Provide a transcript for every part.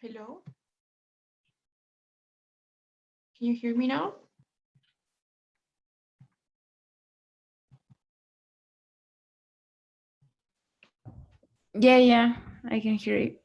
Hello? Can you hear me now? Yeah, I can hear you.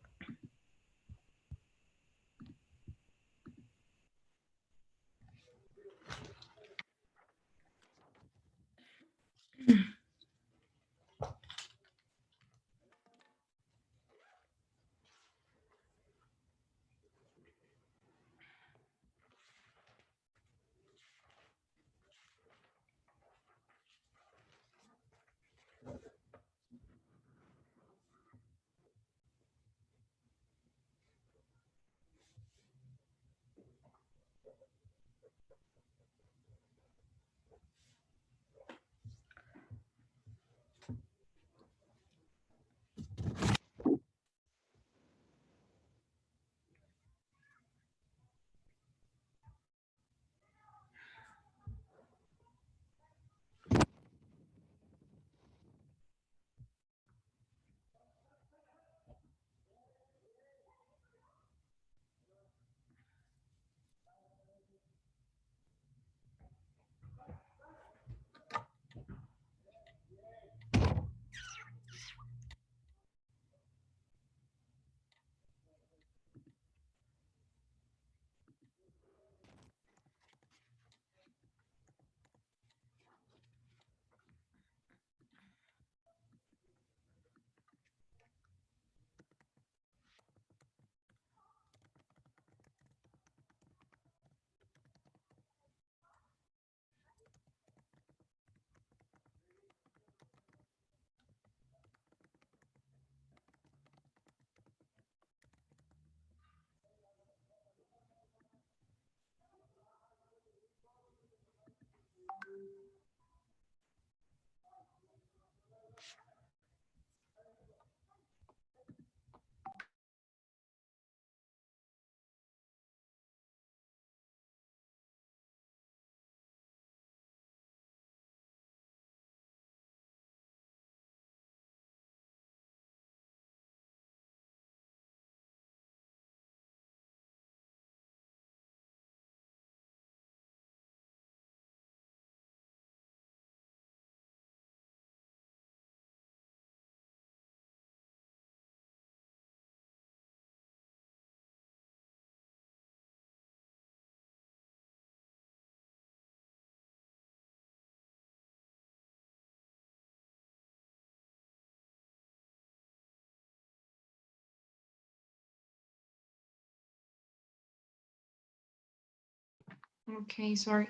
Okay, sorry.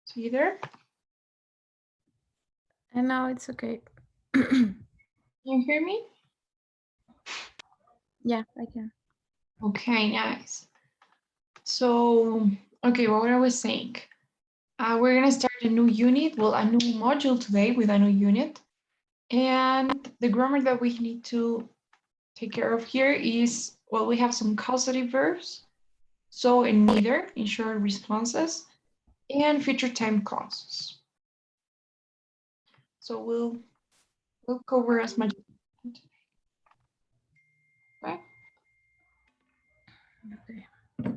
So you there? And now it's okay. Can you hear me? Yeah, I can. Okay, nice. So, okay, what I was saying. We're gonna start a new unit, well, a new module today with a new unit. And the grammar that we need to take care of here is, well, we have some causative verbs. So and neither, in short responses, and future time clauses. So we'll cover as much as we can today. Okay. Okay.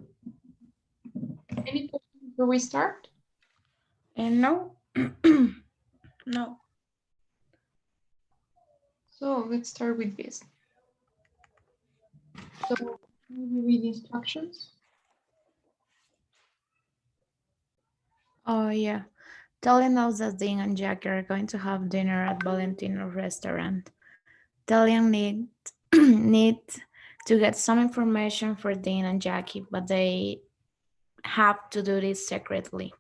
Any questions before we start? And no, no. So let's start with this. So can you read the instructions? Oh yeah. Talia knows that Dean and Jackie are going to have dinner at Valentino's restaurant. Talia need to get some information for Dean and Jackie, but they have to do this secretly.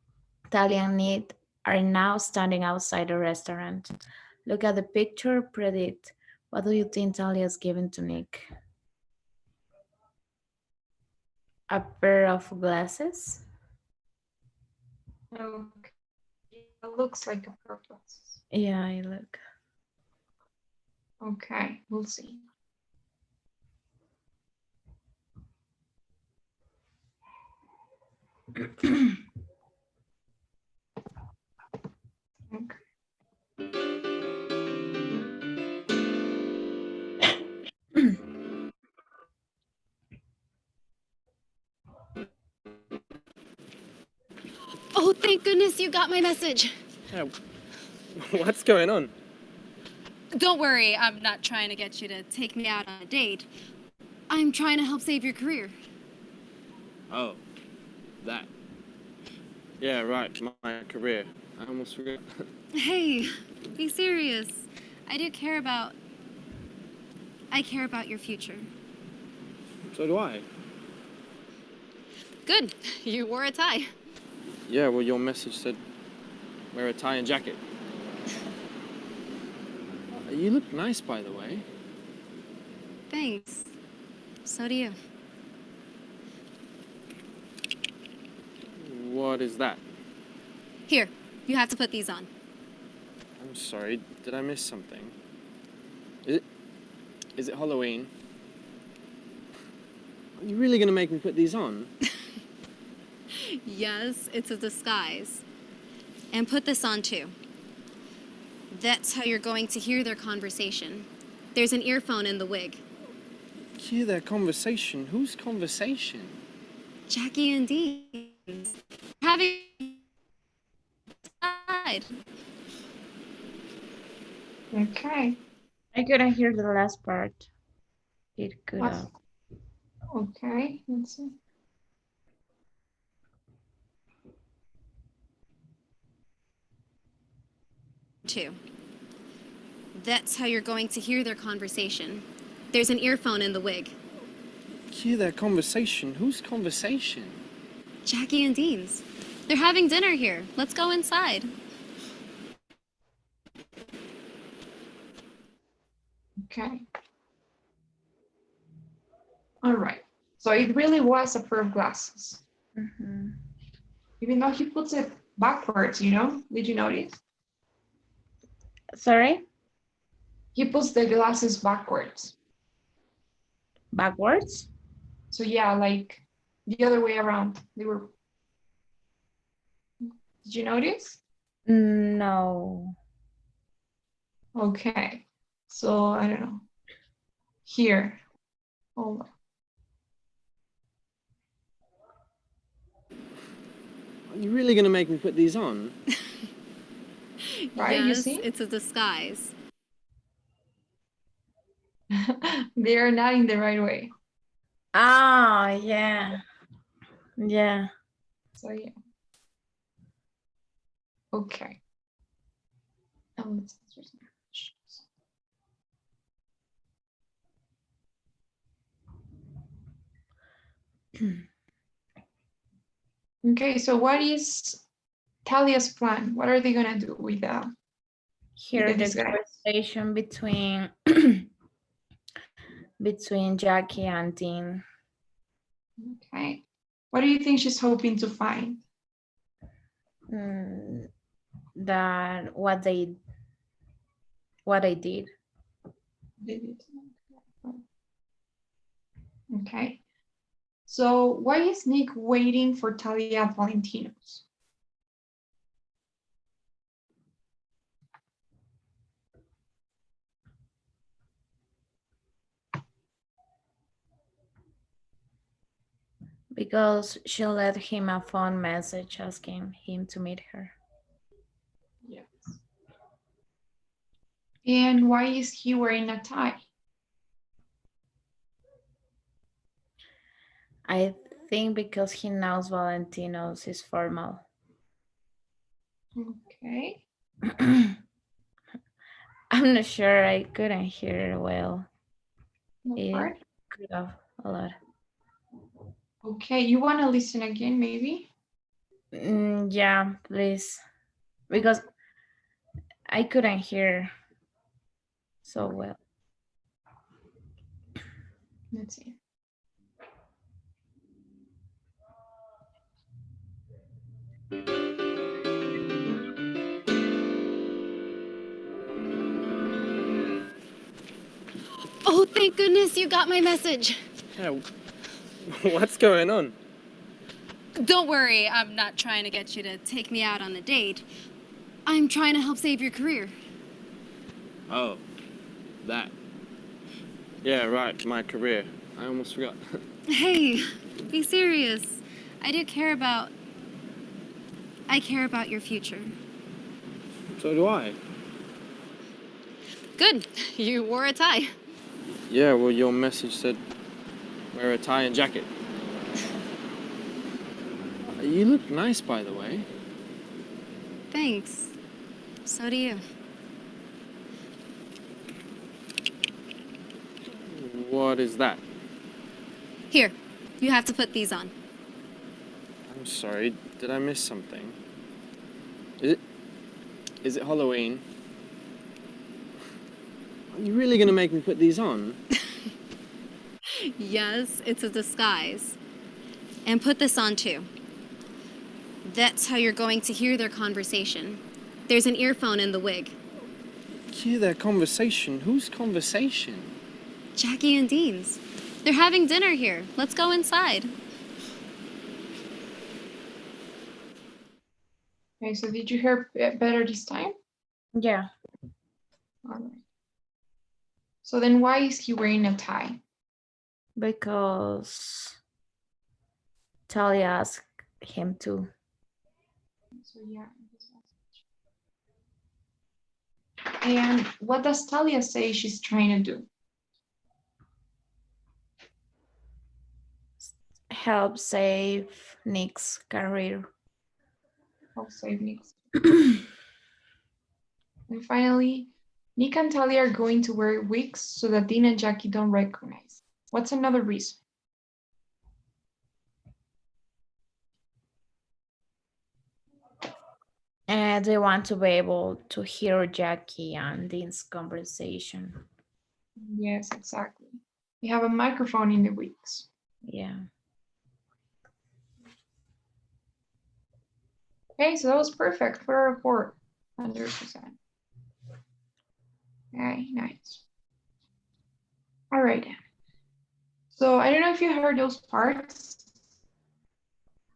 Talia and Ned are now standing outside the restaurant. Look at the picture, predict. What do you think Talia's giving to Nick? A pair of glasses? Okay. It looks like a pair of glasses. Yeah, I look. Okay, we'll see. Okay. Oh, thank goodness you got my message. Yeah, what's going on? Don't worry, I'm not trying to get you to take me out on a date. I'm trying to help save your career. Oh, that. Yeah, right, my career. I almost forgot. Hey, be serious. I care about your future. So do I. Good, you wore a tie. Yeah, well, your message said wear a tie and jacket. You look nice, by the way. Thanks. So do you. What is that? Here, you have to put these on. I'm sorry, did I miss something? Is it Halloween? Are you really gonna make me put these on? Yes, it's a disguise. And put this on too. That's how you're going to hear their conversation. There's an earphone in the wig. Hear their conversation? Whose conversation? Jackie and Dean's. Having side. Okay. I couldn't hear the last part. It could What? have. Okay. Let's see. Too. That's how you're going to hear their conversation. There's an earphone in the wig. Hear their conversation? Whose conversation? Jackie and Dean's. They're having dinner here. Let's go inside. Okay. All right. So it really was a pair of glasses. Mhm. Even though he puts it backwards, you know? Did you notice? Sorry? He puts the glasses backwards. Backwards? So yeah, like the other way around. They were. Did you notice? No. Okay. So I don't know. Here. Oh. Are you really gonna make me put these on? Right, you Yes, see? it's a disguise. They are not in the right way. Ah, yeah. Yeah. So yeah. Okay. Let's answer some questions. Okay, so what is Talia's plan? What are they gonna do with Hear the this guy? conversation between between Jackie and Dean. Okay. What do you think she's hoping to find? That what I did. Okay. So why is Nick waiting for Talia at Valentino's? Because she left him a phone message asking him to meet her. Yes. And why is he wearing a tie? I think because he knows Valentino's is formal. Okay. I'm not sure, I couldn't hear well. It Part. could have a lot. Okay, you want to listen again, maybe? Yeah, please. Because I couldn't hear so well. Let's see. Oh, thank goodness you got my message. Yeah, what's going on? Don't worry, I'm not trying to get you to take me out on a date. I'm trying to help save your career. Oh, that. Yeah, right, my career. I almost forgot. Hey, be serious. I care about I care about your future. So do I. Good. You wore a tie. Yeah, well, your message said wear a tie and jacket. You look nice, by the way. Thanks. So do you. What is that? Here, you have to put these on. I'm sorry, did I miss something? Is it Halloween? Are you really gonna make me put these on? Yes, it's a disguise. And put this on too. That's how you're going to hear their conversation. There's an earphone in the wig. Hear their conversation? Whose conversation? Jackie and Dean's. They're having dinner here. Let's go inside. Okay, so did you hear better this time? Yeah. All right. So then why is he wearing a tie? Because Talia asked him to. So yeah. And what does Talia say she's trying to do? Help save Nick's career. Help save Nick. And finally, Nick and Talia are going to wear wigs so that Dean and Jackie don't recognize. What's another reason? And they want to be able to hear Jackie and Dean's conversation. Yes, exactly. We have a microphone in the wigs. Yeah. Okay, so that was perfect for a report. 100%. Okay, nice. All right. So I don't know if you heard those parts.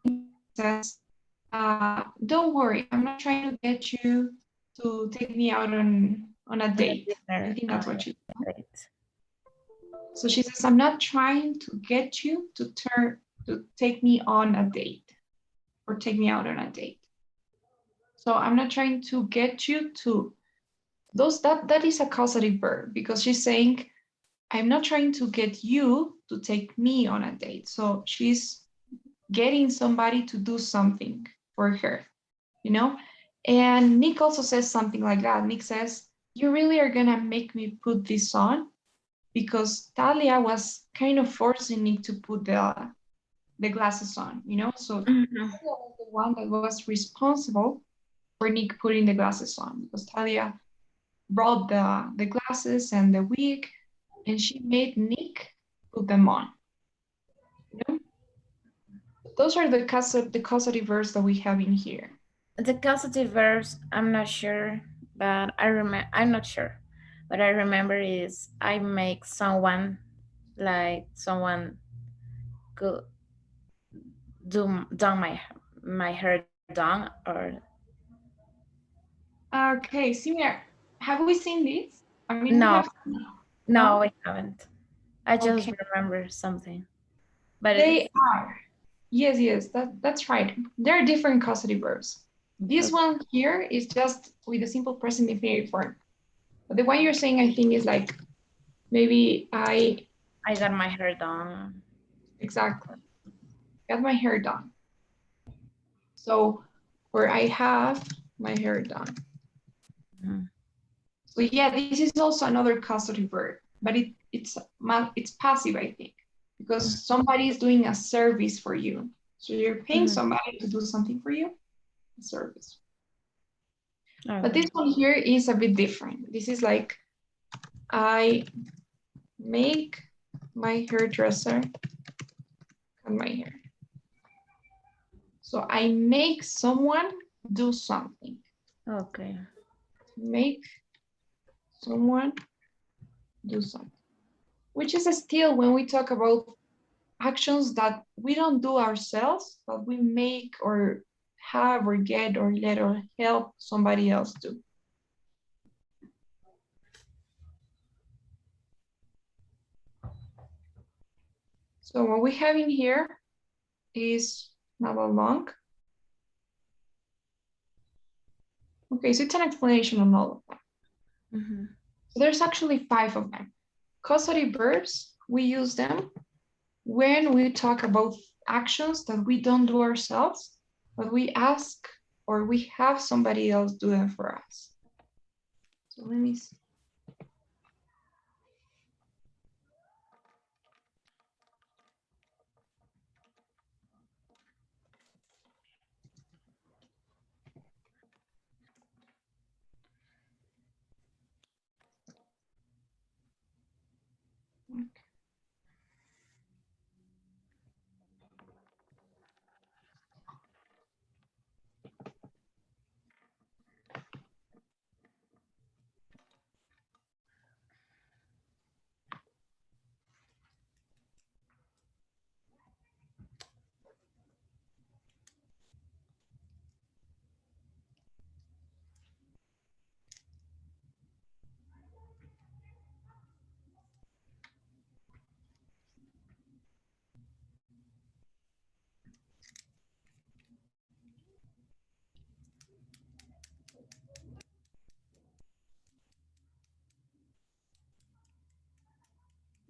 It says, don't worry, I'm not trying to get you to take me out on a date. I think that's what she said. Right. So she says, I'm not trying to get you to take me on a date or take me out on a date. So I'm not trying to get you to that is a causative verb because she's saying, I'm not trying to get you to take me on a date. So she's getting somebody to do something for her, you know? And Nick also says something like that. Nick says, you really are gonna make me put this on? Because Talia was kind of forcing Nick to put the glasses on, you know? So Talia was the one that was responsible for Nick putting the glasses on because Talia brought the glasses and the wig and she made Nick put them on. You know? Those are the causative verbs that we have in here. The causative verbs, I'm not sure, but I'm not sure. What I remember is I make someone, like someone could done my hair done, or Okay, similar. Have we seen this? I mean, we no, have. no, I haven't. I just Okay. remember something. But They are. Yes, that's right. There are different causative verbs. This okay. one here is just with the simple present infinitive form. But the one you're saying, I think, is like maybe I got my hair done. exactly got my hair done. So where I have my hair done. Mhm. So yeah, this is also another causative verb, but it's passive, I think, because somebody is doing a service for you. So you're paying somebody to do something for you, a service. Okay. But this one here is a bit different. This is like, I make my hairdresser cut my hair. So I make someone do something. Okay. Make someone do something. Which is still when we talk about actions that we don't do ourselves, but we make or have or get or let or help somebody else do. So what we have in here is not a long. Okay, so it's an explanation on all of them. Mhm. So there's actually 5 of them. Causative verbs, we use them when we talk about actions that we don't do ourselves, but we ask or we have somebody else do them for us. So let me see.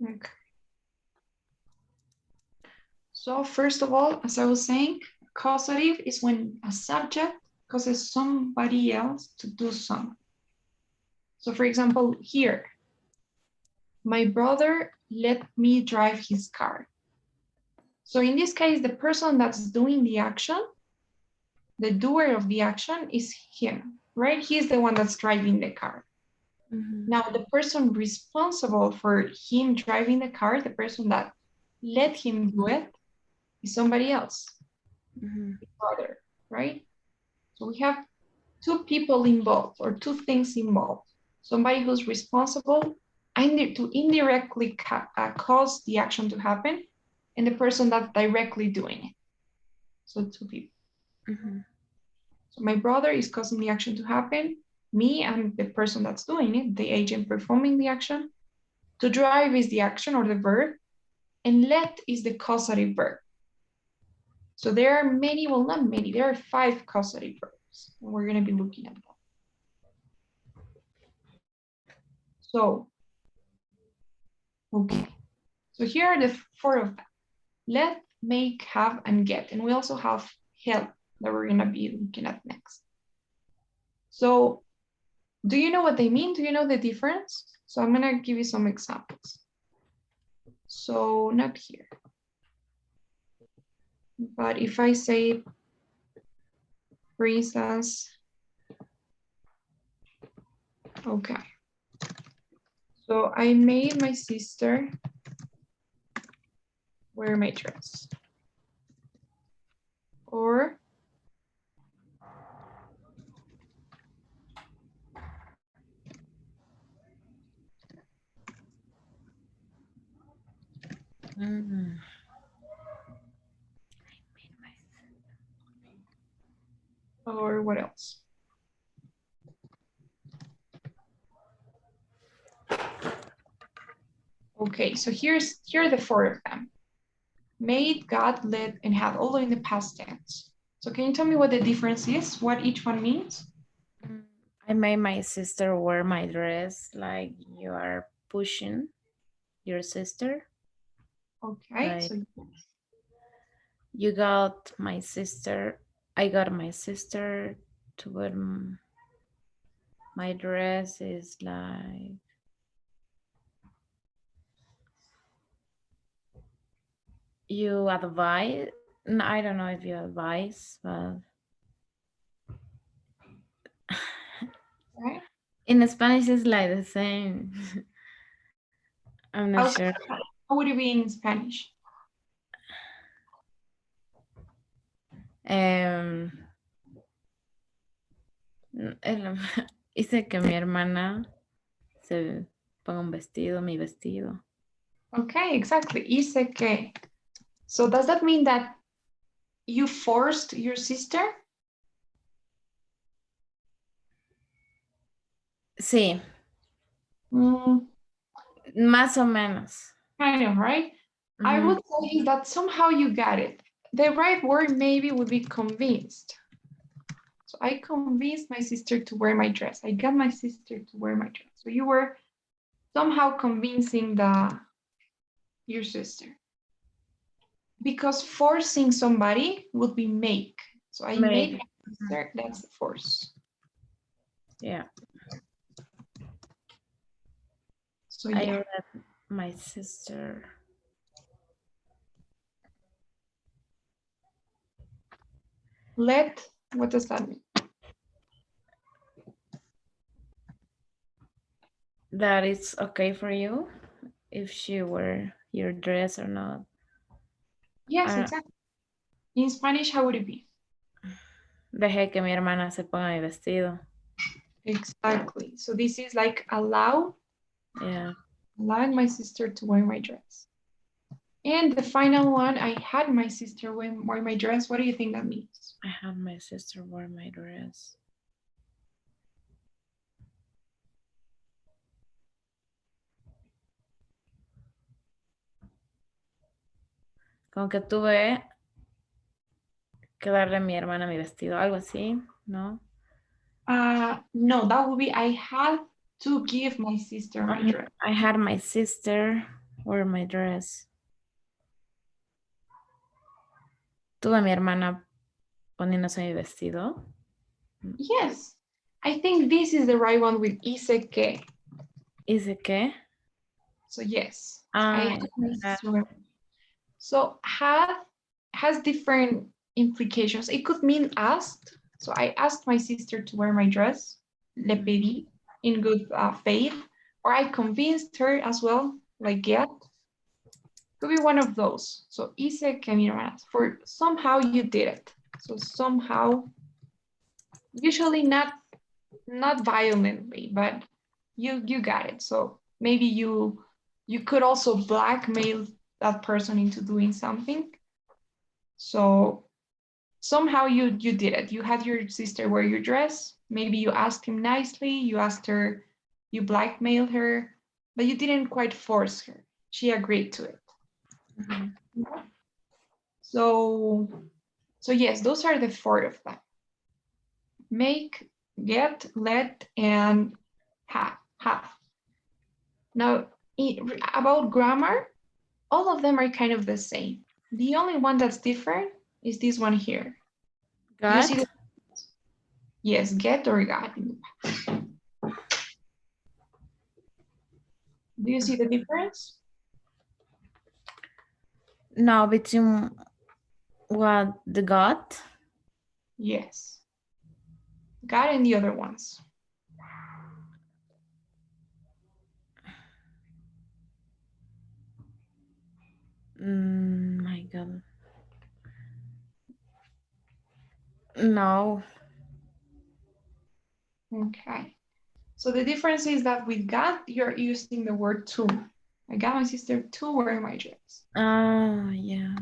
Okay. So first of all, as I was saying, causative is when a subject causes somebody else to do something. So for example, here, my brother let me drive his car. So in this case, the person that's doing the action, the doer of the action is him, right? He's the one that's driving the car. Mhm. Now, the person responsible for him driving the car, the person that let him do it, is somebody else, Mhm. his brother, right? So we have 2 people involved or 2 things involved. Somebody who's responsible and to indirectly cause the action to happen, and the person that's directly doing it. So 2 people. Mhm. So my brother is causing the action to happen. Me, I'm the person that's doing it, the agent performing the action. To drive is the action or the verb, and let is the causative verb. So there are many, well, not many, there are 5 causative verbs, and we're going to be looking at them. So, okay. So here are the 4 of them. Let, make, have, and get. And we also have help that we're going to be looking at next. So do you know what they mean? Do you know the difference? So I'm going to give you some examples. So not here. But if I say, for instance, okay. So I made my sister wear my dress. Or Mhm. what else? Okay, so here are the 4 of them. Made, got, led, and had, all in the past tense. So can you tell me what the difference is? What each one means? I made my sister wear my dress, like you are pushing your sister. Okay, Right. so You got my sister. I got my sister to wear my dress is like you advise. No, I don't know if you advise, but right? in Spanish it's like the same. I'm not Okay. sure. How would it be in Spanish? Hice que mi hermana se ponga un vestido, mi vestido. Okay, exactly. Hice que. So does that mean that you forced your sister? Sí, más o menos. Kind of, right? I would say that somehow you got it. The right word maybe would be convinced. So I convinced my sister to wear my dress. I got my sister to wear my dress. So you were somehow convincing your sister. Because forcing somebody would be make. So I made my sister, that's the force. Yeah. So I yeah. let my sister. Let, what does that mean? That it's okay for you if she wear your dress or not. Yes, exactly. In Spanish, how would it be? Dejé que mi hermana se ponga mi vestido. Exactly. So this is like allow. Yeah. Allowing my sister to wear my dress. And the final one, I had my sister wear my dress. What do you think that means? I had my sister wear my dress. Como que tuve que darle a mi hermana mi vestido, algo así, ¿no? No, that would be I had to give my sister my dress. I had my sister wear my dress. Tuve a mi hermana poniéndose mi vestido. Yes, I think this is the right one with hice que. ¿Hice qué? So yes, I had my sister wear. So has different implications. It could mean asked. So I asked my sister to wear my dress. Le pedí in good faith. Or I convinced her as well, like get. Could be one of those. So hice que mi hermana. For somehow you did it. So somehow, usually not violently, but you got it. So maybe you could also blackmail that person into doing something. So somehow you did it. You had your sister wear your dress. Maybe you asked him nicely. You asked her, you blackmailed her, but you didn't quite force her. She agreed to it. Mm-hmm. So yes, those are the 4 of them. Make, get, let, and have. Now, about grammar, all of them are kind of the same. The only one that's different is this one here. Got? You see yes, get or got. Do you see the difference? No, between what the got? Yes. Got and the other ones. My God. No. Okay. So the difference is that with got, you're using the word to. I got my sister to wear my dress. Yeah.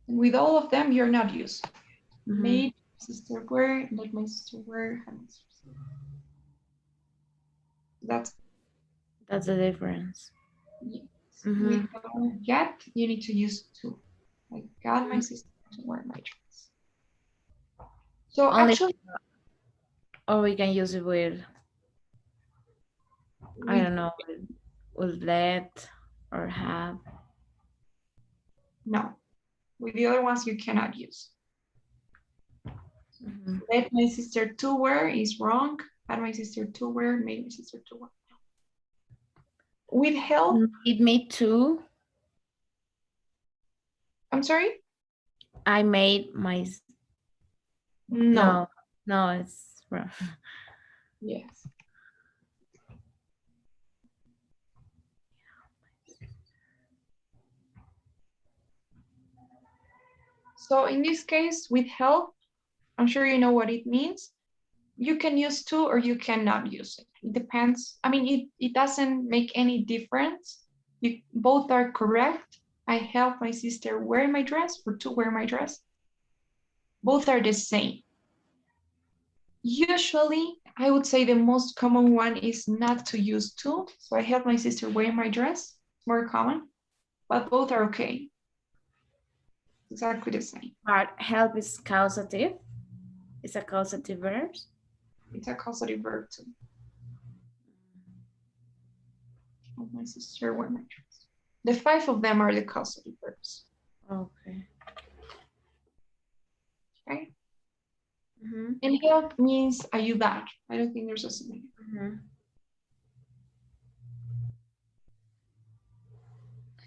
And with all of them, you're not using. Mm-hmm. Made my sister wear, let my sister wear, had my sister. That's the difference. Yes. Mm-hmm. With get, you need to use to. I got my sister to wear my dress. So Only, actually, or we can use it with, I don't know, with let or have. No, with the other ones you cannot use. Mm-hmm. Let my sister to wear is wrong. Had my sister to wear, made my sister to wear. With help. It made two. I'm sorry? I made my. No. No, it's wrong. Yes. So in this case, with help, I'm sure you know what it means. You can use to or you cannot use it. It depends. I mean, it doesn't make any difference. Both are correct. I help my sister wear my dress or to wear my dress. Both are the same. Usually, I would say the most common one is not to use to. So I help my sister wear my dress. It's more common, but both are okay. Exactly the same. But help is causative. It's a causative verb. It's a causative verb too. Oh, my sister, where am I? The 5 of them are the causative verbs. Okay. Okay. Mm-hmm. And help means ayudar. I don't think there's a synonym. Mm-hmm.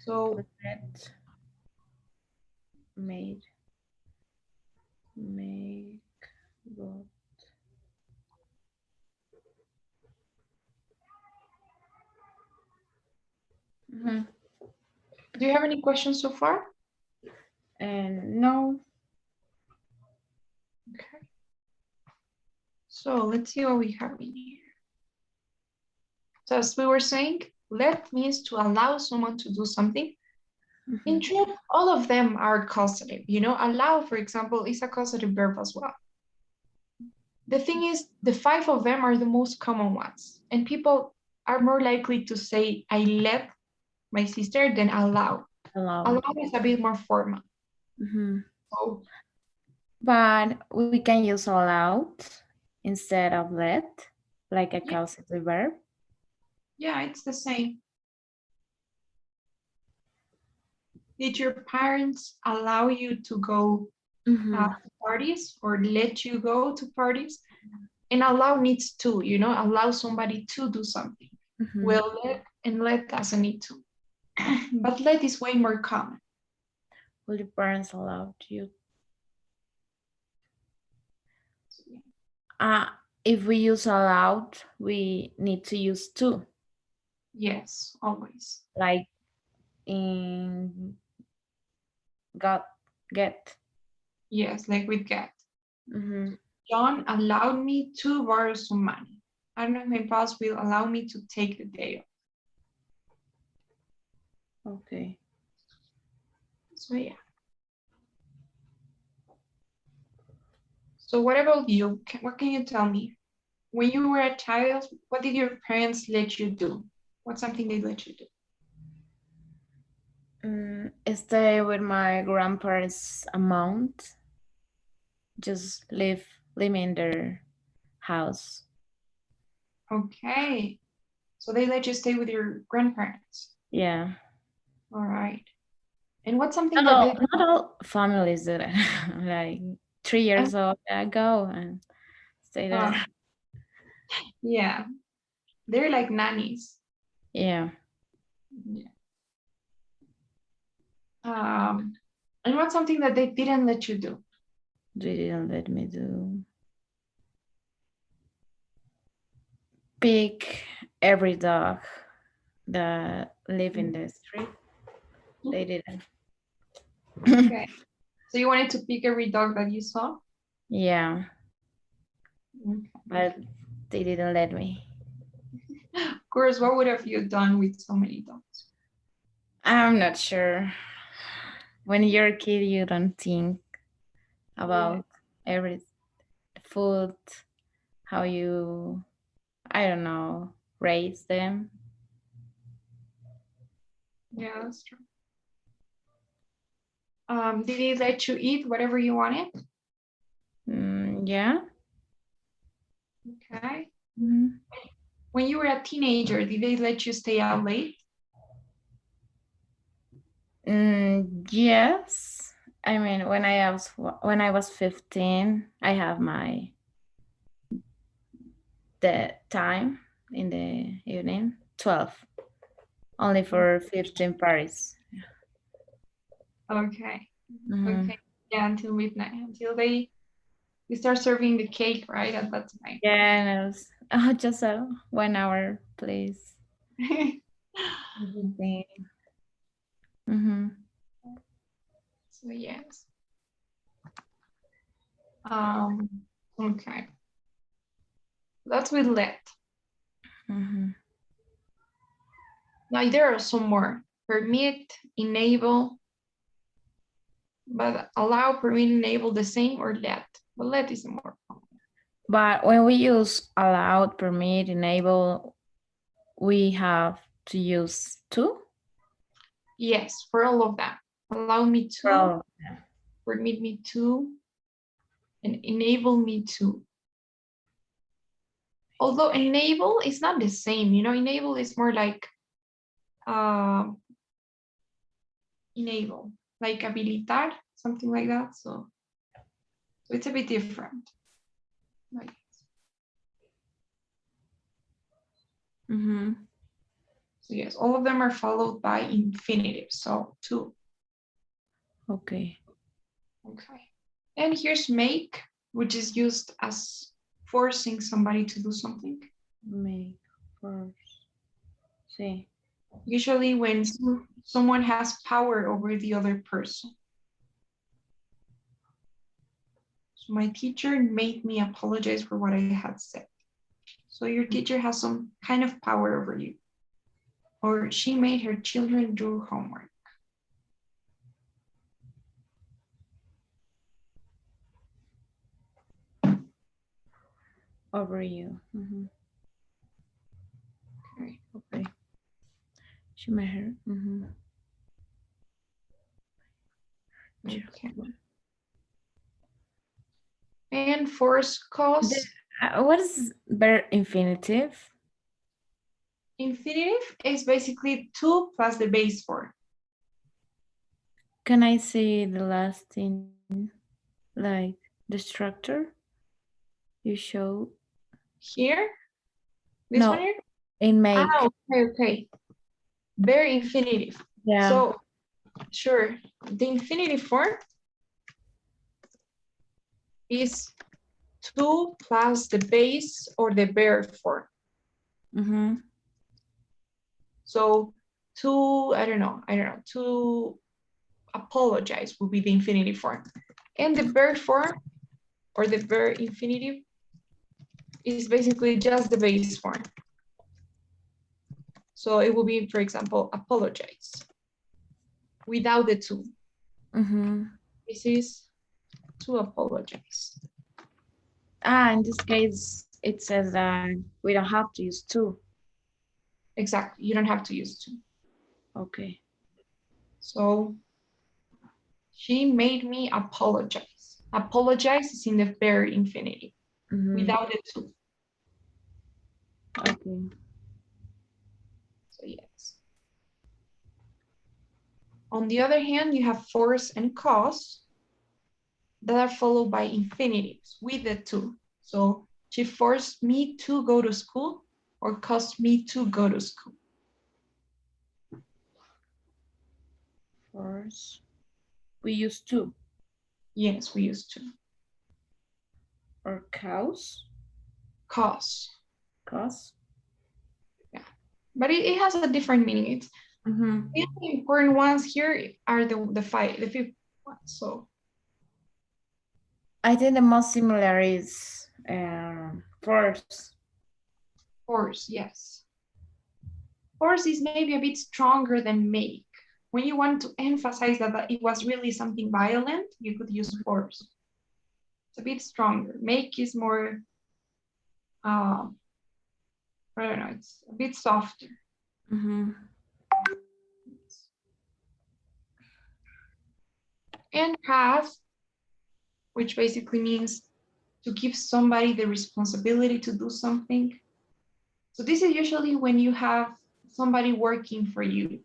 So Made, make, got. Mm-hmm. do you have any questions so far? And no. Okay. So let's see what we have in here. So as we were saying, let means to allow someone to do something. Mm-hmm. In truth, all of them are causative. You know, allow, for example, is a causative verb as well. The thing is, the 5 of them are the most common ones. And people are more likely to say, I let my sister than allow. Allow is a bit more formal. Mm-hmm. So, but we can use allowed instead of let, like a causative verb. yeah, it's the same. Did your parents allow you to go to parties or let you go to parties? And allow needs to, you know, allow somebody to do something. Mm-hmm. Will let and let doesn't need to. But let is way more common. Will your parents allow you? If we use allowed, we need to use to. Yes, always. Like in get. Yes, like with get. Mm-hmm. John allowed me to borrow some money. I don't know if my boss will allow me to take the day off. Okay. So yeah. So what about you? What can you tell me? When you were a child, what did your parents let you do? What's something they let you do? Stay with my grandparents a month. Just live in their house. Okay. So they let you stay with your grandparents. Yeah. All right. And what's something Not all families do that. Like 3 years old, I go and stay there. Yeah. They're like nannies. Yeah. Yeah. And what's something that they didn't let you do? They didn't let me do. Pick every dog that live in the street. They didn't. Okay. So you wanted to pick every dog that you saw? Yeah. Okay. But they didn't let me. Of course, what would have you done with so many dogs? I'm not sure. When you're a kid, you don't think about every food, how you, I don't know, raise them. Yeah, that's true. Did they let you eat whatever you wanted? Yeah. Okay. Mm-hmm. When you were a teenager, did they let you stay out late? Yes. I mean, when I was 15, I have the time in the evening, 12, only for 15 parties. Okay. Mm-hmm. Okay. Yeah, until midnight, until they start serving the cake, right? At that time. Yeah, and it was just a 1 hour, please. Mm-hmm. So yes. Okay. That's with let. Mm-hmm. Now there are some more. Permit, enable, but allow, permit, enable the same, or let. But let is more common. But when we use allowed, permit, enable, we have to use to? Yes, for all of them. Allow me to, permit me to, and enable me to. Although enable is not the same, you know, enable is more like enable, like habilitar, something like that. So it's a bit different. Like, so yes, all of them are followed by infinitive. So to. Okay. Okay. And here's make, which is used as forcing somebody to do something. Make, force. Sí. Usually when someone has power over the other person. So my teacher made me apologize for what I had said. So your teacher has some kind of power over you. Or she made her children do homework. Over you. Okay. Okay. She made her. Okay. And force cause. What is verb infinitive? Infinitive is basically to plus the base form. Can I say the last thing, like the structure you show? Here? This No, one here? in make. Okay. Very infinitive. Yeah. So, sure, the infinitive form is to plus the base or the verb form. So, to, I don't know, to apologize would be the infinitive form. And the verb form or the verb infinitive is basically just the base form. So it will be, for example, apologize without the to. This is to apologize. In this case, it says that we don't have to use to. Exactly, you don't have to use to. Okay. So she made me apologize. Apologize is in the verb infinitive without the to. Okay. So yes. On the other hand, you have force and cause that are followed by infinitives with the to. So she forced me to go to school or caused me to go to school. Force. We use to. Yes, we use to. Or cause. Cause. Cause. Yeah, but it has a different meaning. It's the important ones here are the fifth ones. So I think the most similar is force. force, yes. Force is maybe a bit stronger than make. When you want to emphasize that it was really something violent, you could use force. It's a bit stronger. Make is more, I don't know, it's a bit softer. And have, which basically means to give somebody the responsibility to do something. So this is usually when you have somebody working for you.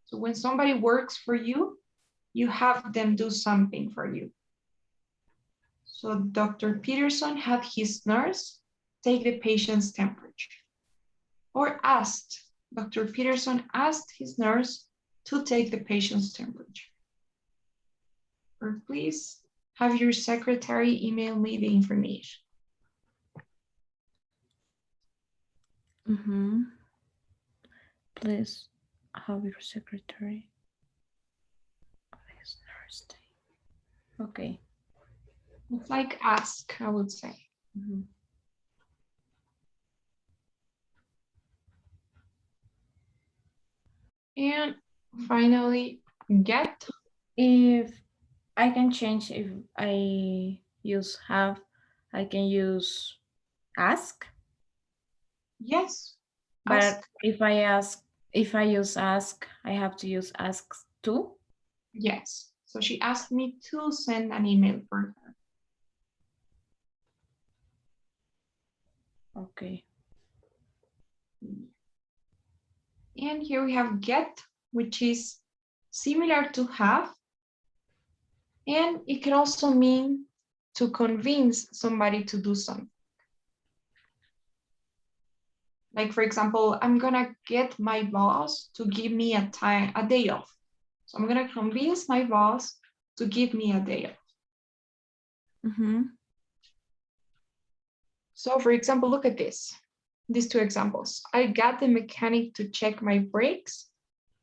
So when somebody works for you, you have them do something for you. So Dr. Peterson had his nurse take the patient's temperature. Or Dr. Peterson asked his nurse to take the patient's temperature. Or please have your secretary email me the information. Please have your secretary. Okay. It's like ask, I would say. And finally, get. If I can change, if I use have, I can use ask. Yes. But Ask. if I use ask, I have to use ask to. Yes. So she asked me to send an email for her. Okay. And here we have get, which is similar to have. And it can also mean to convince somebody to do something. Like, for example, I'm gonna get my boss to give me a day off. So I'm gonna convince my boss to give me a day off. Mm-hmm. So for example, look at these two examples. I got the mechanic to check my brakes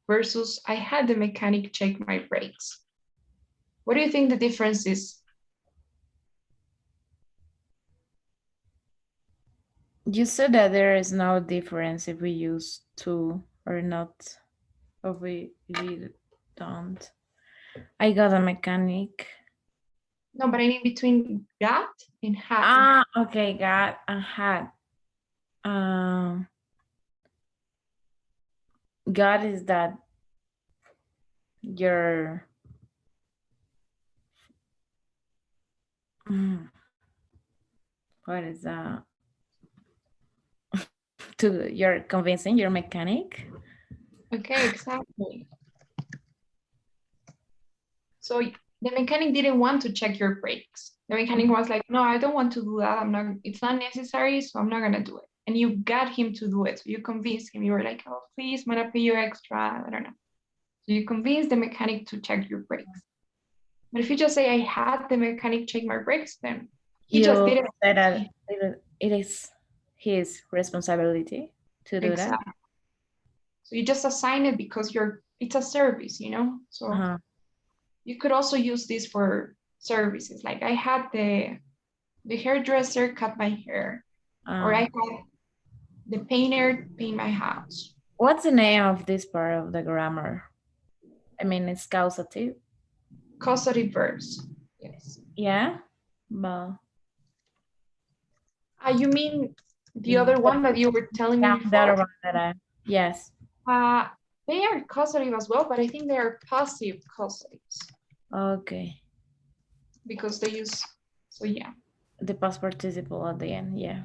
versus I had the mechanic check my brakes. What do you think the difference is? You said that there is no difference if we use to or not, or we don't. I got a mechanic. No, but I mean between got and had. Okay, got a hat. God is that your what is that? To you're convincing your mechanic. Okay, exactly. So the mechanic didn't want to check your brakes. The mechanic was like, no, I don't want to do that. It's not necessary, so I'm not gonna do it. And you got him to do it. So you convinced him. You were like, oh, please, I'm gonna pay you extra. I don't know. So you convinced the mechanic to check your brakes. But if you just say, I had the mechanic check my brakes, then he just did it. Said that it is his responsibility to do Exactly. So you just assign it because it's a service, you know? So that. you could also use this for services. Like I had the hairdresser cut my hair, or I had the painter paint my house. What's the name of this part of the grammar? I mean, it's causative. Causative verbs. Yes. Yeah. Well. You mean the other one that you were telling me before? The other one that yes. They are causative as well, but I think they are passive causatives. Okay. Because they use, so yeah. The past participle at the end, yeah.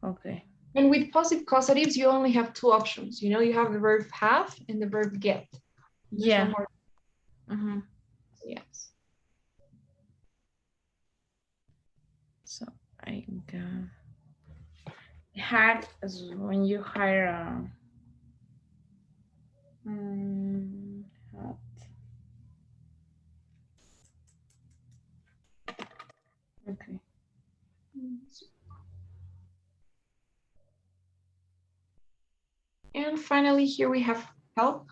Okay. And with passive causatives, you only have two options. You know, you have the verb have and the verb get. There's yeah. no more. Mm-hmm. Yes. So I had as when you hire a had. Okay. And finally, here we have help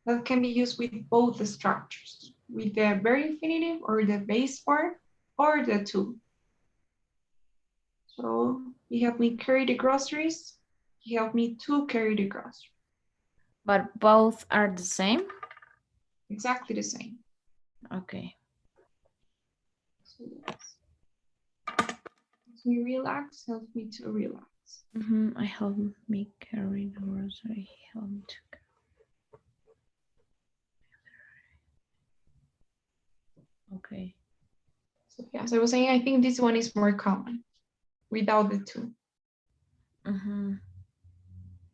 that can be used with both the structures, with the very infinitive or the base form or the to. So he helped me carry the groceries. He helped me to carry the groceries. But both are the same? Exactly the same. Okay. So yes. Helps me relax, helps me to relax. I help me carry the grocery. Help to okay. So yes, I was saying I think this one is more common without the to.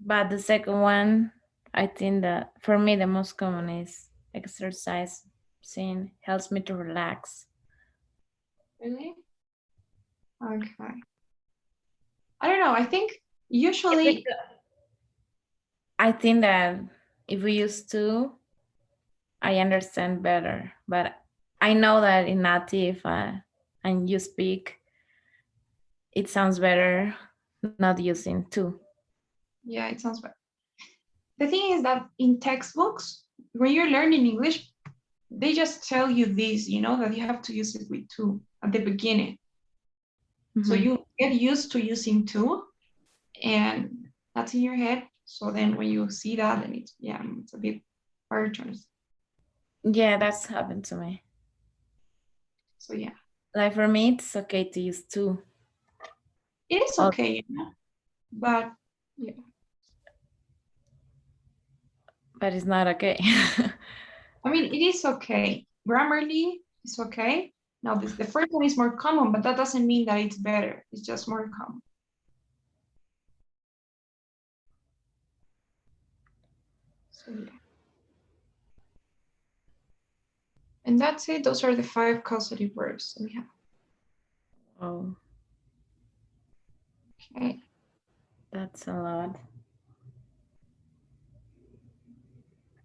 But the second one, I think that for me the most common is exercise. Seeing helps me to relax. Really? Okay. I don't know. I think usually. I think that if we use to, I understand better. But I know that in native and you speak, it sounds better not using to. Yeah, it sounds better. The thing is that in textbooks, when you're learning English, they just tell you this, you know, that you have to use it with to at the beginning. So you get used to using to, and that's in your head. So then when you see that, then it's a bit harder to understand. Yeah, that's happened to me. So yeah. Like for me, it's okay to use to. It is okay, but yeah. But it's not okay. I mean, it is okay. Grammarly, it's okay. Now, the first one is more common, but that doesn't mean that it's better. It's just more common. So, yeah. And that's it. Those are the 5 causative verbs that we have. Oh, Okay. that's a lot.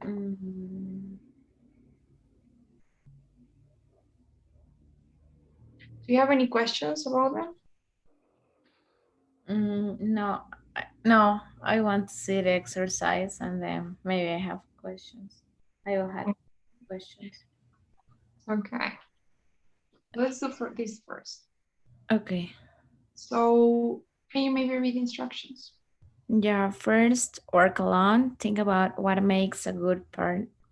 Mm, Do you have any questions about that? no, no, I want to see the exercise and then maybe I have questions. I will have questions. Okay. Let's do for this first. Okay. So can you maybe read the instructions? Yeah, first work alone. Think about what makes a good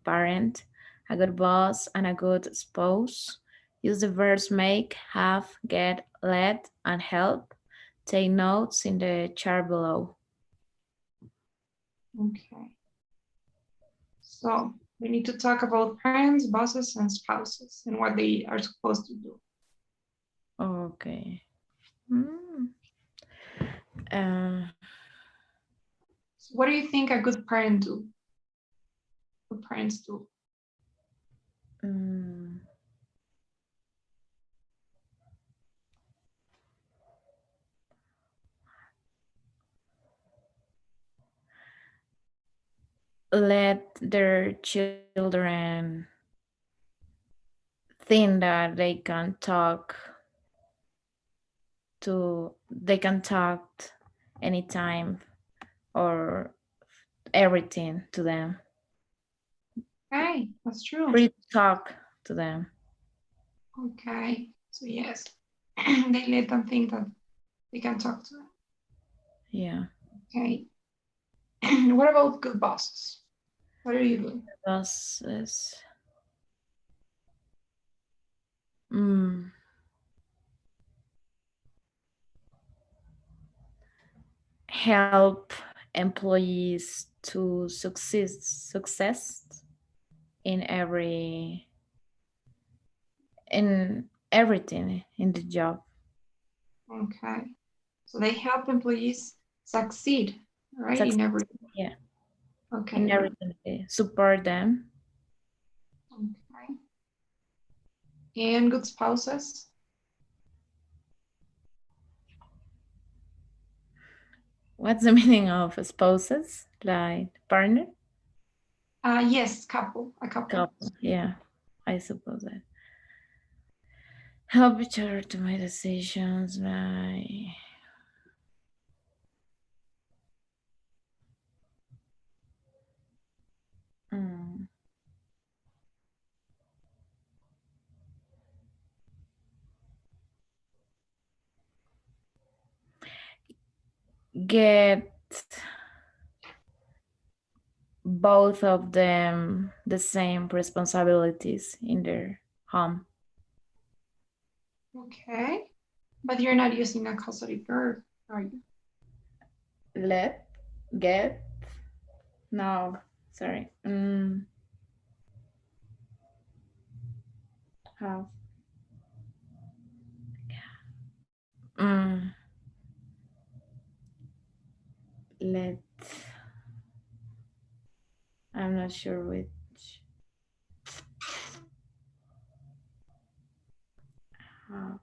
parent, a good boss, and a good spouse. Use the verbs make, have, get, let, and help. Take notes in the chart below. Okay. So we need to talk about parents, bosses, and spouses and what they are supposed to do. Okay. Uh, So what do you think a good parent do? Good parents do? mm, let their children think that they can talk anytime or everything to them. Okay, that's true. Free to talk to them. Okay, so yes, they let them think that they can talk to them. Yeah. Okay. What about good bosses? What do you do? Bosses. Mm. Help employees to success in everything in the job. Okay, so they help employees succeed, right? Success, In everything. yeah. Okay. In everything. Support them. Okay. And good spouses? What's the meaning of spouses? Like partner? Yes, couple, a couple. Couple. Yeah, I suppose that. Help each other to make decisions. Like mm. Get both of them the same responsibilities in their home. Okay, but you're not using a causative verb, are you? Let, get, no, sorry. Have. Let. I'm not sure which. Have.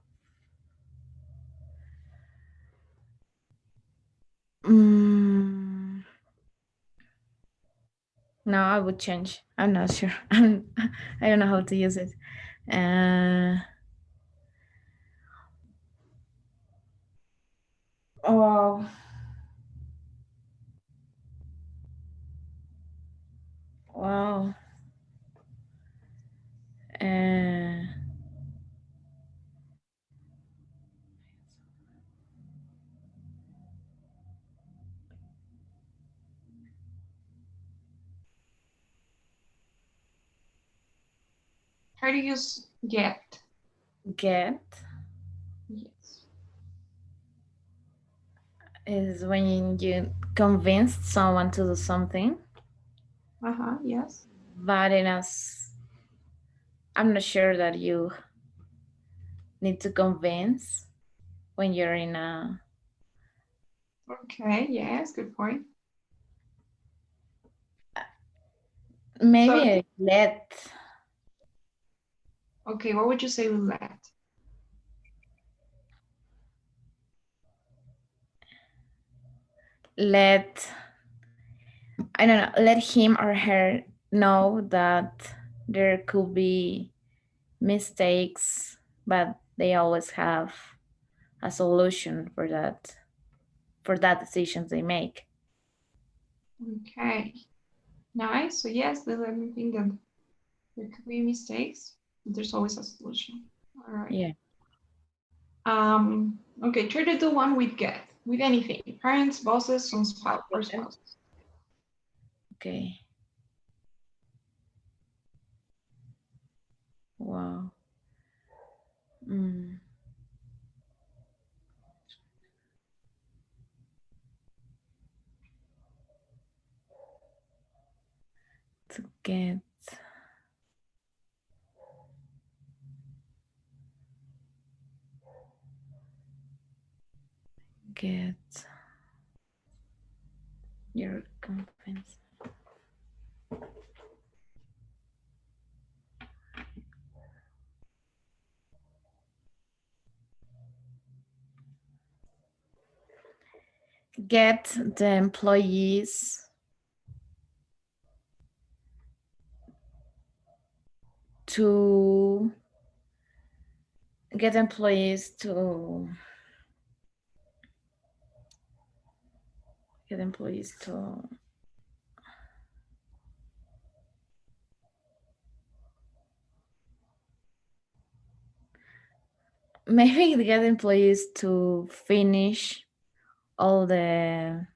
No, I would change. I'm not sure. I don't know how to use it. Oh. Wow. How do you use get? Get Yes. is when you convince someone to do something, Yes. but I'm not sure that you need to convince when you're in a. Okay, yes, good point. Maybe let. Okay, what would you say with let? Let, I don't know, let him or her know that there could be mistakes, but they always have a solution for that decisions they make. Okay, nice. So yes, let me think that there could be mistakes, but there's always a solution. All right. Yeah. Okay, try to do one with get, with anything. Parents, bosses, or spouses. Okay. Wow. To get your confidence. Get the employees to maybe get employees to finish all the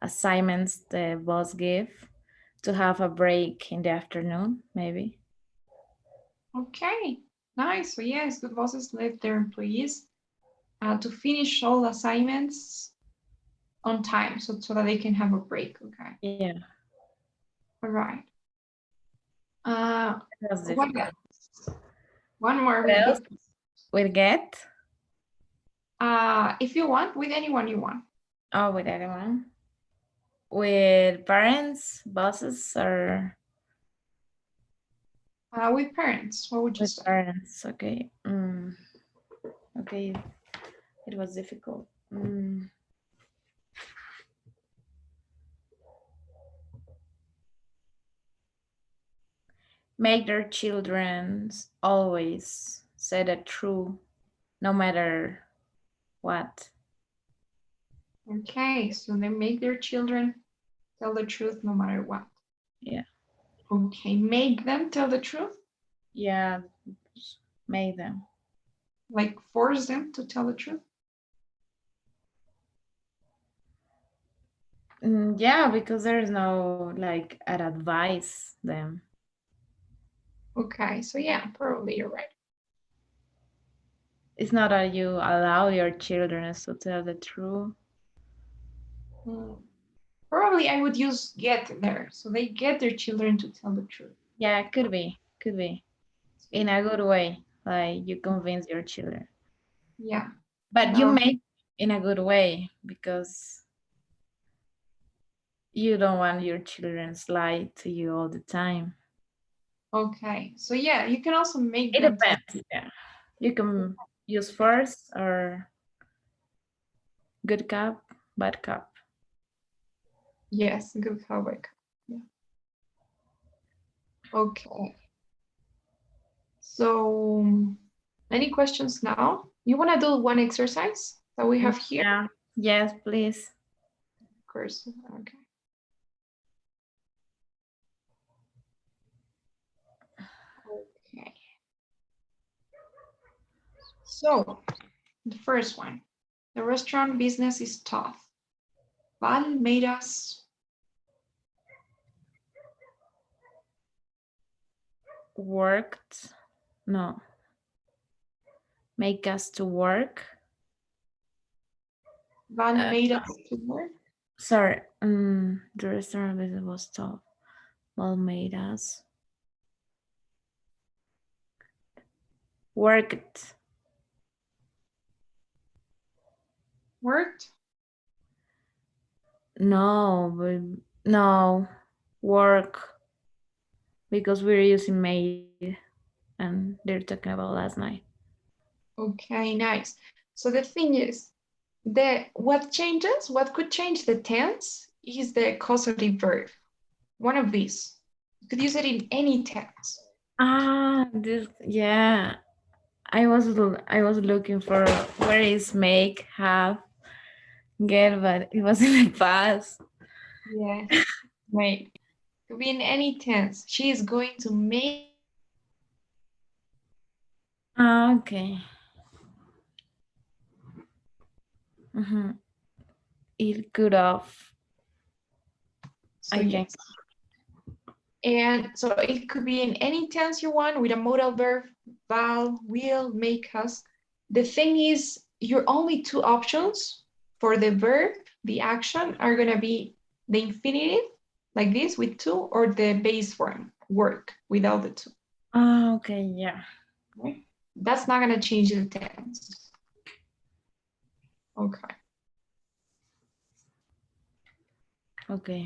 assignments the boss give, to have a break in the afternoon, maybe. Okay, nice. So yes, good bosses let their employees to finish all assignments on time, so that they can have a break. Okay. Yeah. All right. That's What difficult. else? One more. What else? With get? If you want, with anyone you want. Oh, with anyone? With parents, bosses, or With parents, what would you with say? parents? Okay. Okay. It was difficult. Make their children always say the truth, no matter what. Okay, so they make their children tell the truth no matter what. Yeah. Okay, make them tell the truth? Yeah, make them. Like force them to tell the truth? Yeah, because there's no like an advice them. Okay, so yeah, probably you're right. It's not that you allow your children to tell the truth. Probably I would use get there. So they get their children to tell the truth. Yeah, could be. In a good way, like you convince your children. Yeah. But you make in a good way, because you don't want your children to lie to you all the time. Okay, so yeah, you can also make It them depends. Yeah, you can use force or good cop, bad cop. Yes, good callback. Yeah. Okay. So, any questions now? You want to do one exercise that we have here? Yeah. Yes, please. Of course. Okay. Okay. So, the first one. The restaurant business is tough. Val made us Worked. No. Make us to work. Val made us to work. Sorry. The restaurant business was tough. Val made us. Worked. Worked? No, but no, work, because we're using made and they're talking about last night. Okay, nice. So the thing is, what could change the tense is the causative verb. One of these. You could use it in any tense. Yeah. I was looking for where is make, have, get, but it was in the past. Yes. Right. Could be in any tense. She is going to make. Okay. It could have. So I think. yes. And so it could be in any tense you want with a modal verb, val, will, make, has. The thing is, your only two options for the verb, the action, are going to be the infinitive, like this with two, or the base form, work, without the two. Okay, yeah. Right? That's not going to change the tense. Okay. Okay.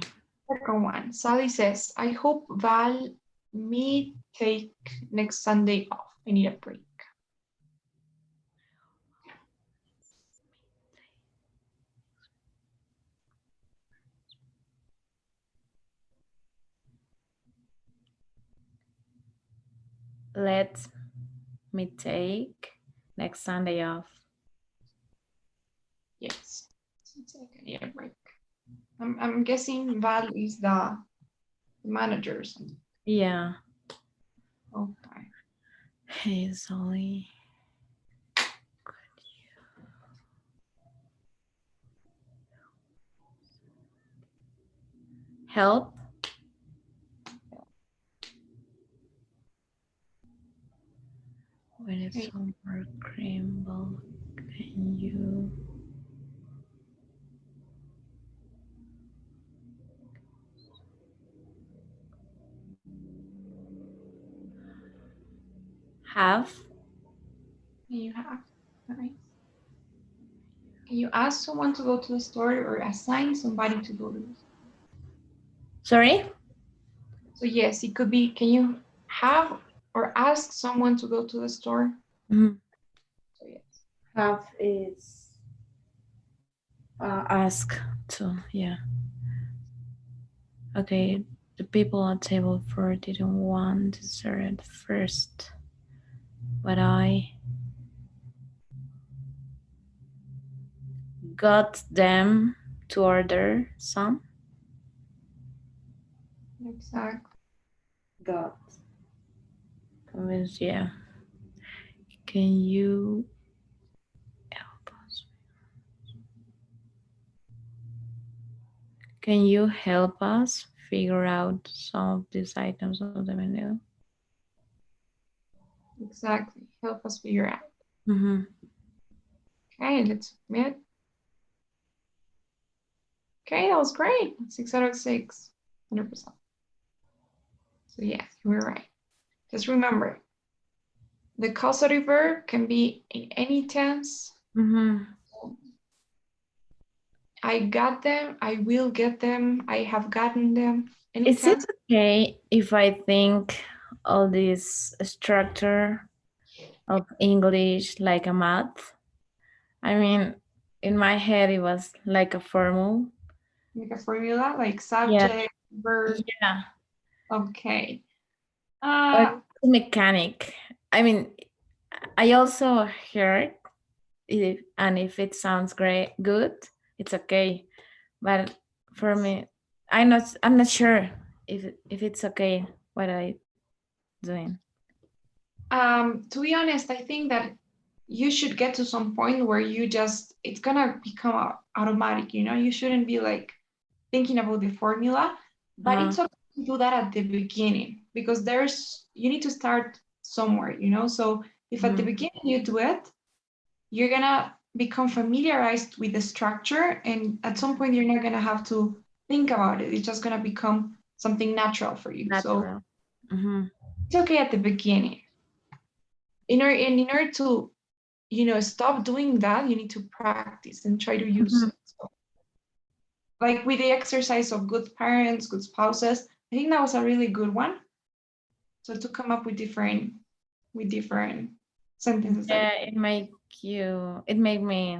Second one, Sally says, I hope Val me take next Sunday off. I need a break. Let me take next Sunday off. Yes, it's like I need a break. I'm guessing Val is the manager or something. Yeah. Okay. Hey, Sally. Help? When it's Okay. some more cream bulk, can you have? You have. Nice. Can you ask someone to go to the store or assign somebody to go to the store? Sorry? So yes, it could be, can you have or ask someone to go to the store? So yes. Have is ask to, yeah. Okay, the people at table 4 didn't want dessert first, but I got them to order some. Exactly. Got. Convinced, yeah. Can you help us? Can you help us figure out some of these items on the menu? Exactly. Help us figure out. Mm-hmm. Okay, let's submit. Okay, that was great. 6 out of 6, 100%. So yes, you were right. Just remember, the causative verb can be in any tense. Mm-hmm. I got them, I will get them, I have gotten them. Any Is it tense. okay if I think all this structure of English like a math? I mean, in my head, it was like a formula. Like a formula, like Yeah. subject, verb. Yeah. Okay. Or mechanic. I mean, I also heard it, and if it sounds good, it's okay. But for me, I'm not sure if it's okay what I doing. To be honest, I think that you should get to some point where it's gonna become automatic, you shouldn't be like thinking about the formula, but it's okay to do that at the beginning because you need to start somewhere, so if at the beginning you do it, you're gonna become familiarized with the structure, and at some point you're not gonna have to think about it. It's just gonna become something natural for you. Natural. So it's okay at the beginning. In order to stop doing that. You need to practice and try to use it. So, like with the exercise of good parents, good spouses, I think that was a really good one. So to come up with different sentences. Yeah, it made me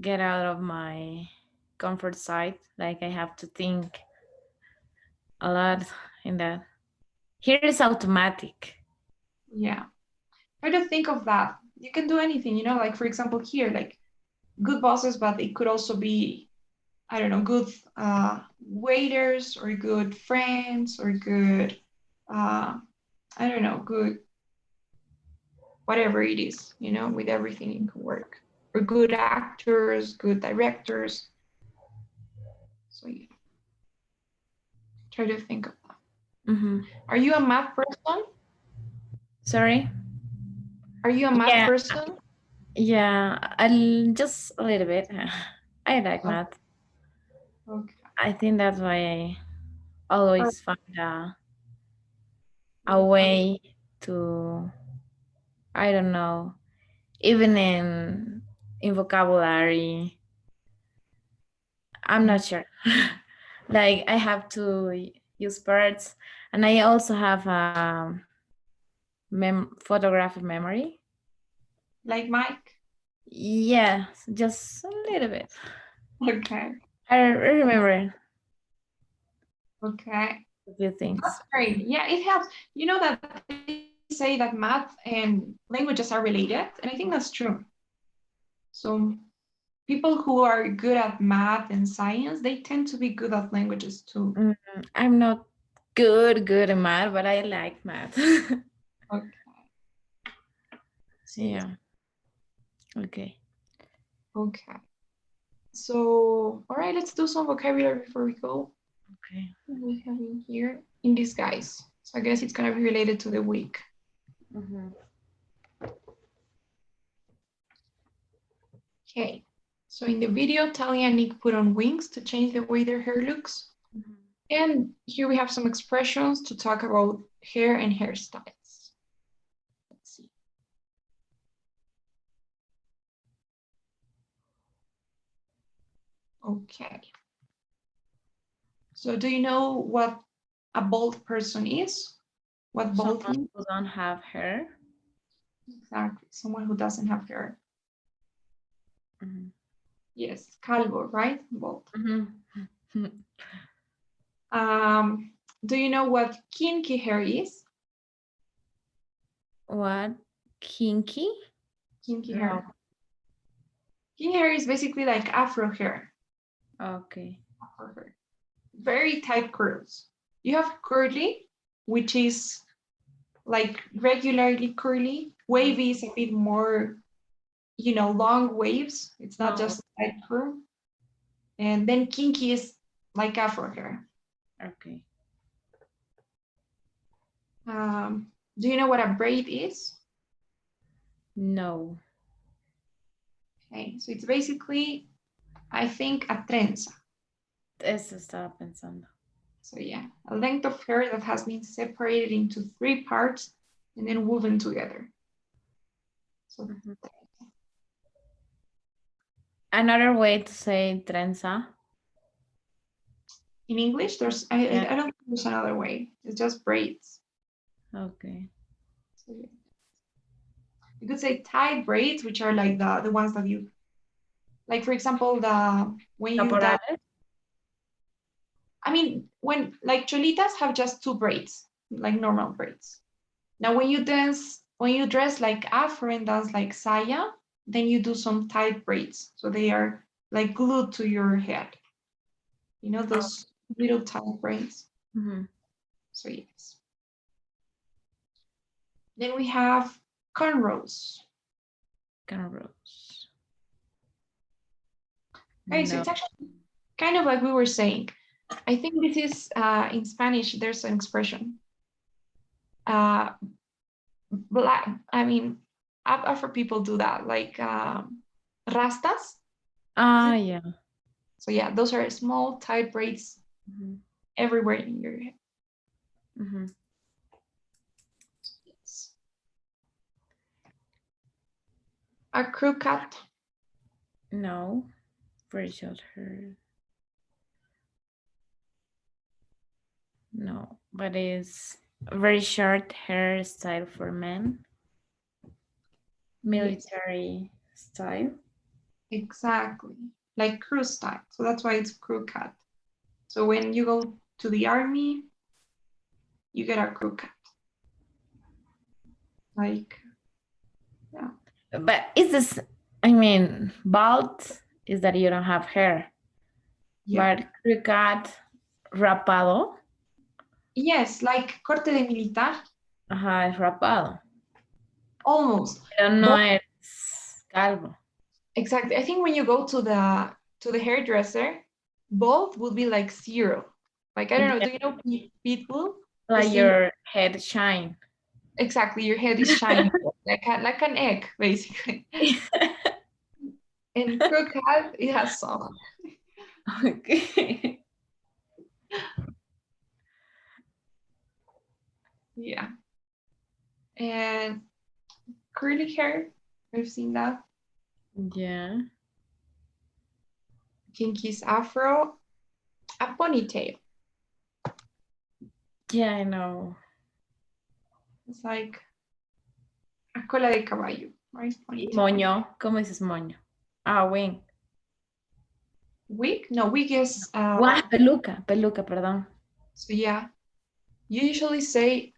get out of my comfort side. Like I have to think a lot in that. Here is automatic. Yeah. Try to think of that. You can do anything, like for example here, like good bosses, but it could also be, I don't know, good waiters or good friends or good, I don't know, good whatever it is, with everything it can work. Or good actors, good directors. So yeah. Try to think of that. Mm-hmm. Are you a math person? Sorry? Are you a math person? Yeah, just a little bit. I like math. Okay. I think that's why I always find a way to, I don't know, even in vocabulary. I'm not sure. Like I have to use parts, and I also have photographic memory. Like Mike? Yeah, just a little bit. Okay. I remember Okay. a few things. That's great. Yeah, it helps. You know that they say that math and languages are related, and I think that's true. So people who are good at math and science, they tend to be good at languages too. I'm not good at math, but I like math. Okay. Yeah. Okay. Okay. So, all right, let's do some vocabulary before we go. Okay. What we have in here in disguise. So I guess it's gonna be related to the week. Okay. So in the video, Talia and Nick put on wings to change the way their hair looks. And here we have some expressions to talk about hair and hairstyles. Let's see. Okay. So do you know what a bald person is? What bald Someone means? who don't have hair. Exactly. Someone who doesn't have hair. Mm-hmm. Yes, calvo, right? Bald. Mm-hmm. Do you know what kinky hair is? What? Kinky? Kinky No. hair. Kinky hair is basically like afro hair. Okay. Afro hair. Very tight curls. You have curly, which is like regularly curly. Wavy is a bit more, long waves. It's not just a tight curl. And then kinky is like afro hair. Okay. Do you know what a braid is? No. Okay, so it's basically, I think, a trenza. Eso estaba pensando. So yeah, a length of hair that has been separated into 3 parts and then woven together. So Another way to say trenza. in English, I don't think there's another way. It's just braids. Okay. So yeah. You could say tied braids, which are like the ones that you, like for example, when like cholitas have just 2 braids, like normal braids. Now when you dress like afro and dance like saya, then you do some tight braids. So they are like glued to your head. Those little tight braids. Mm-hmm. So yes. Then we have cornrows. Cornrows. Okay, so it's actually kind of like we were saying. I think this is in Spanish, there's an expression. Afro people do that, like rastas. Yeah. So yeah, those are small tight braids everywhere in your head. Mm-hmm. Yes. a crew cut? No. Very short hair. No, but it's a very short hairstyle for men. Military style. Exactly. Like crew style. So that's why it's crew cut. So when you go to the army, you get a crew cut. Like, yeah. But is this, I mean, bald is that you don't have hair. Yeah. But crew cut, rapado. Yes, like corte de militar. Ajá, es rapado. Almost. Pero no But- es calvo. Exactly. I think when you go to the hairdresser, both will be like 0. Like, I don't know, Yeah. do you know people? Like Same- your head shine. Exactly, your head is shining like an egg, basically. And crew cut, it has some. Okay. Yeah. And curly hair, we've seen that. Yeah. Kinky's afro, a ponytail. Yeah, I know. It's like a cola de caballo, right? Ponytail. Moño. ¿Cómo dices moño? Ah, wing. Wig? No, wig is, Guau, peluca, peluca, perdón. so yeah. You usually say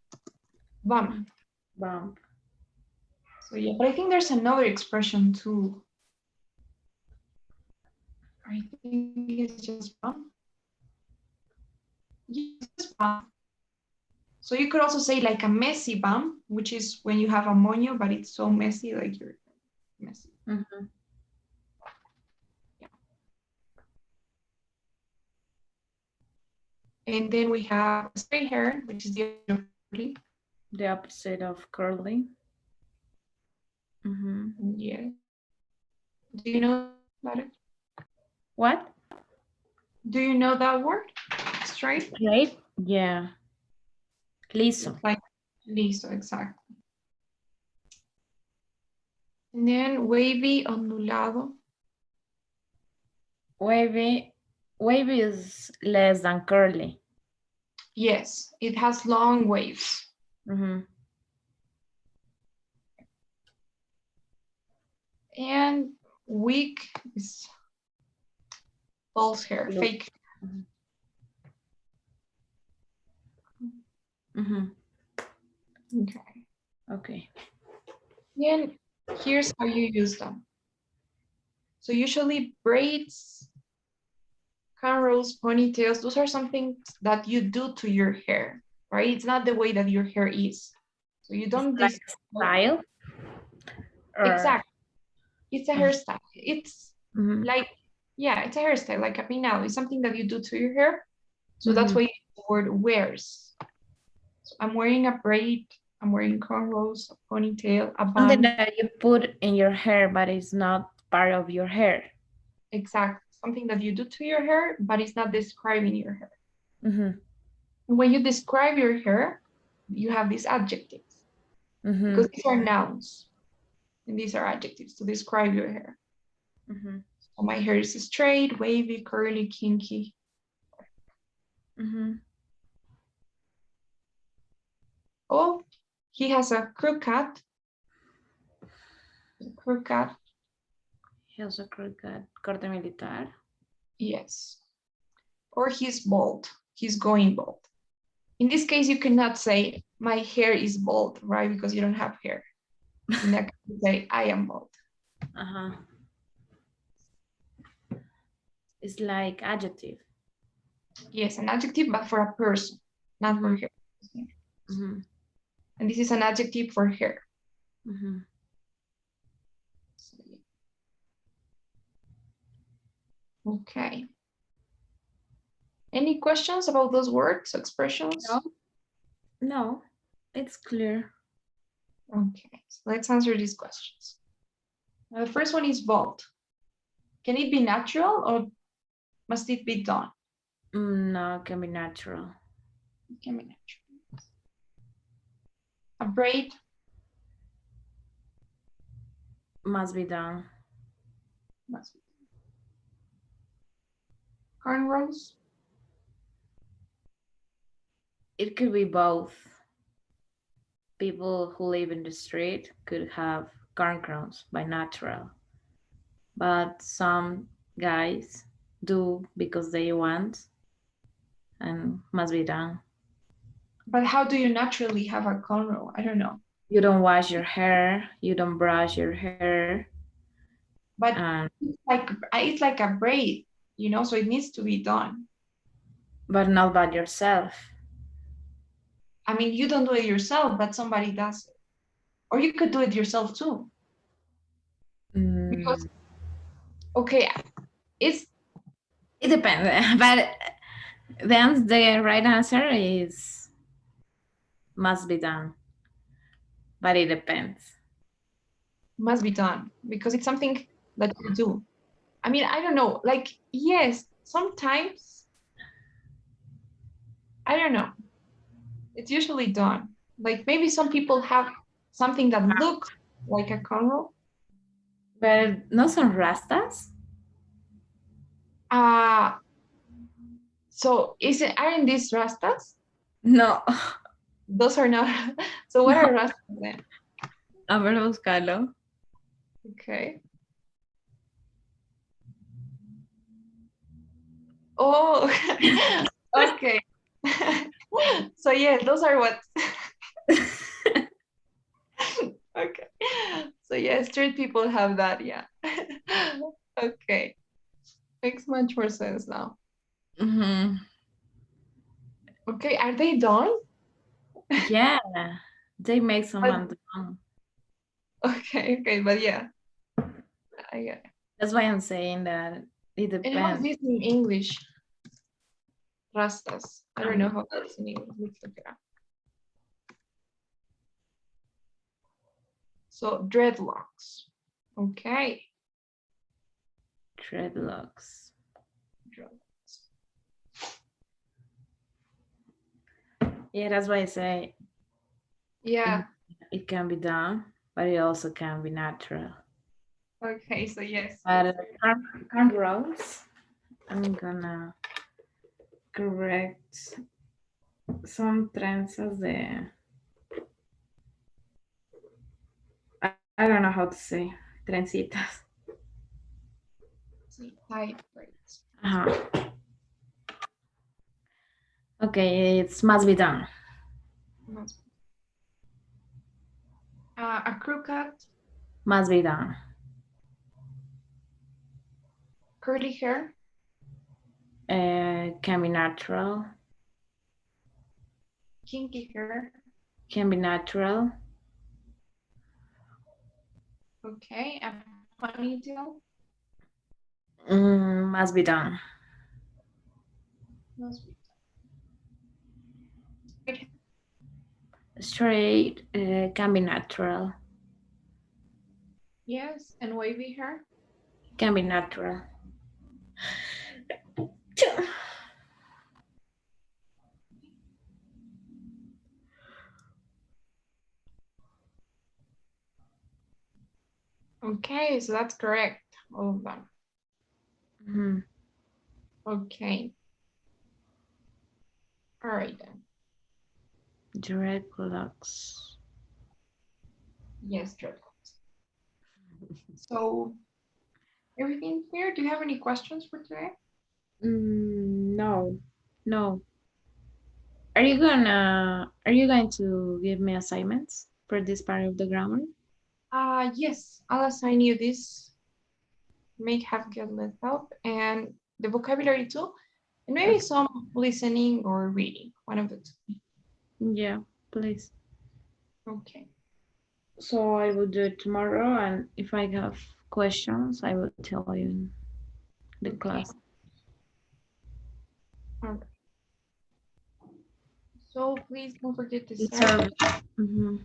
bum. Bump. So yeah, but I think there's another expression too. I think it's just bum. Yes, just bum. So you could also say like a messy bum, which is when you have a moño, but it's so messy, like you're messy. Mhm. And then we have straight hair, which is the other curly. The opposite of curly. Mhm. Yeah. Do you know about it? What? Do you know that word? Straight? Right? Yeah. Liso. Like liso, exactly. And then wavy, ondulado. Wavy. Wavy is less than curly. Yes, it has long waves. Mhm. And wig is false hair, Look. fake. Mhm. Okay. Okay. Then here's how you use them. So usually braids, cornrows, ponytails, those are something that you do to your hair, right? It's not the way that your hair is. So you don't Like style. Or- Exactly. It's a hairstyle. It's Mhm. like, yeah, it's a hairstyle, like a peinado. It's something that you do to your hair. So that's Mhm. why you use the word wears. So I'm wearing a braid, I'm wearing cornrows, a ponytail, a Something bun. that you put in your hair, but it's not part of your hair. Exactly. Something that you do to your hair, but it's not describing your hair. Mhm. When you describe your hair, you have these adjectives Mhm. because these are nouns and these are adjectives to describe your hair. Mhm. So my hair is straight, wavy, curly, kinky. Mhm. Oh, he has a crew cut. Crew cut, He also cut corte militar. yes. Or he's bald. He's going bald. In this case, you cannot say my hair is bald, right? Because you don't have hair. In that case, you say I am bald. Uh-huh. It's like adjective. Yes, an adjective, but for a person, not for hair. Mhm. And this is an adjective for hair. Mhm. Okay. Any questions about those words, expressions? No. No, it's clear. Okay, so let's answer these questions. The first one is bald. Can it be natural or must it be done? No, it can be natural. It can be natural. A braid. Must be done. Must be. Cornrows? It could be both. People who live in the street could have corncrows by natural, but some guys do because they want and must be done. But how do you naturally have a cornrow? I don't know. You don't wash your hair, you don't brush your hair, But and it's like a braid, you know, so it needs to be done. but not by yourself. I mean, you don't do it yourself, but somebody does it. Or you could do it yourself too. Because, okay, It depends, but then the right answer is must be done, but it depends. must be done because it's something that you do. I mean, I don't know, like, yes, sometimes, I don't know. It's usually done. Like maybe some people have something that looks like a cornrow. But no son rastas? So aren't these rastas? No. Those are not. So what are rastas then? A ver, búscalo. Okay. Oh, okay. So yeah, those are what. Okay. So yeah, street people have that, yeah. Okay. Makes much more sense now. Mm-hmm. Okay, are they done? Yeah, they make someone done. Okay, but yeah. I get it. That's why I'm saying that it And how's depends. this in English? Rastas. I don't know how that's in English. Let's look it up. So dreadlocks. Okay. Dreadlocks. Yeah, that's why I say Yeah. it can be done, but it also can be natural. Okay, so yes. But cornrows, I'm gonna correct some trenzas de. I don't know how to say trencitas. See, tight braids. Okay, it must be done. A crew cut. Must be done. Curly hair. Can be natural. Kinky hair. Can be natural. Okay, a ponytail. Must be done. Must be done. Straight can be natural. Yes, and wavy hair. Can be natural. Okay, so that's correct. All of them. Mm-hmm. Okay. All right then. Dreadlocks. Yes, dreadlocks. So everything clear? Do you have any questions for today? No. Are you going to give me assignments for this part of the grammar? Yes, I'll assign you this. Make have get left out and the vocabulary too, and maybe some listening or reading, one of the two. Yeah, please. Okay. So I will do it tomorrow, and if I have questions, I will tell you in the class. All right. So please don't forget to serve. Mm-hmm.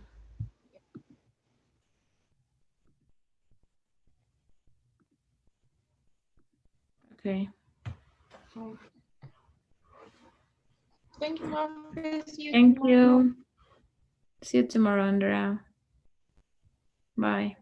Okay. Thank you, Marcus. See you Thank tomorrow. you. See you tomorrow, Andrea. Bye.